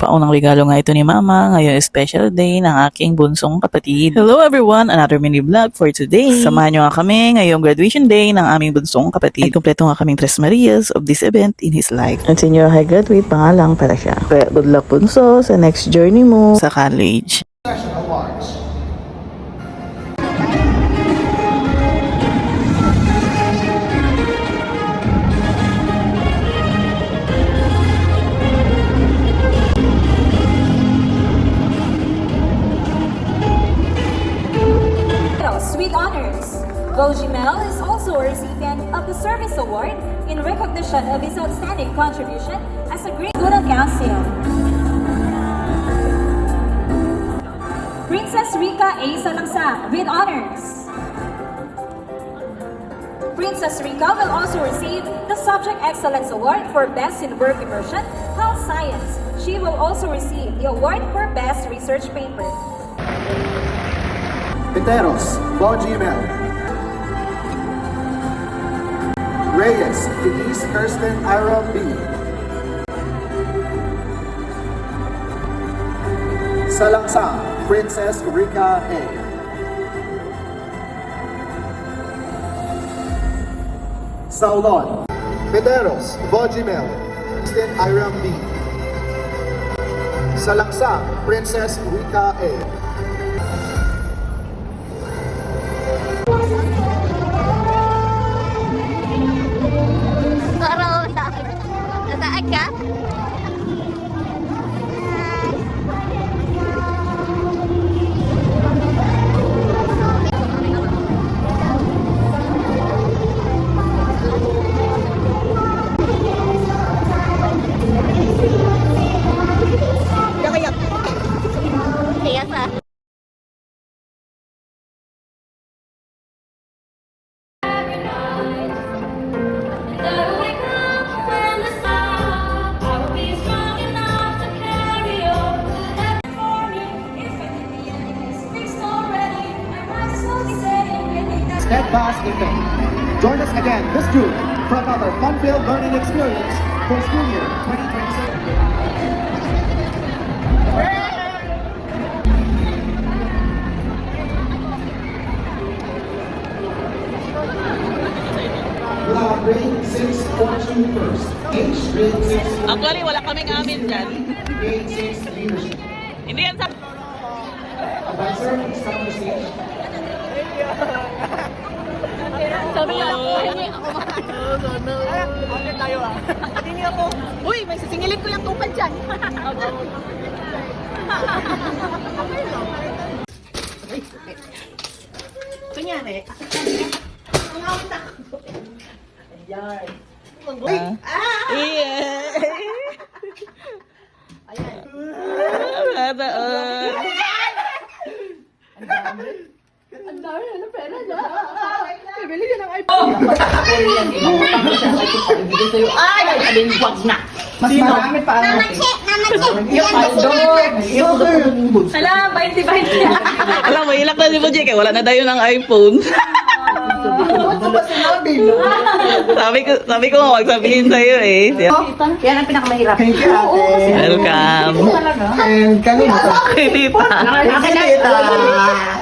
Paunang regalo nga ito ni Mama ngayong special day ng aking bunsong kapatid. Hello everyone! Another mini vlog for today. Samahan nyo nga kami ngayong graduation day ng aming bunsong kapatid. Ay kumpleto nga kaming Tres Marias of this event in his life. At senior high graduate pa nga lang para siya. Kaya good luck bunso sa next journey mo sa college. With honors, Gojimel is also a recipient of the Service Award in recognition of his outstanding contribution as a great student council. Princess Rika A. Salangsang with honors. Princess Rika will also receive the Subject Excellence Award for Best in Work Immersion, Health Science. She will also receive the award for Best Research Paper. Piteros, Bojimel. Reyes, Denise Kirsten Ira B. Salangsang, Princess Rika A. Saulon, Piteros, Bojimel, Kirsten Ira B. Salangsang, Princess Rika A. Nasaan ka? Kaya sa Steadfast in faith. Join us again this June for another fun-filled learning experience for school year 2026. Grade 6 fortune first. H, grade 6. Actually, wala kaming amin dyan. Grade 6 leadership. Hindi yan sa... Advisor, please come to the stage. sabi niya, hindi ako Bakit tayo ah? Hindi niya ako. Uy, may sisingilin ko yung tupad dyan. Kunyari, ang hawak ako. Ayan. Uy! Ayan. Ang dami na pera niya. Bibili ka ng iPhone. Ay, alin, wag na. Mas marami pa ang natin. Hala, 20-20. Alam mo, ilak na si Bujik eh. Wala na tayo ng iPhone. sabi ko nga, wag sabihin sa'yo eh. Yan ang pinakamahirap. Thank you, ate. Welcome. And kanina. Kay tita. Akin na.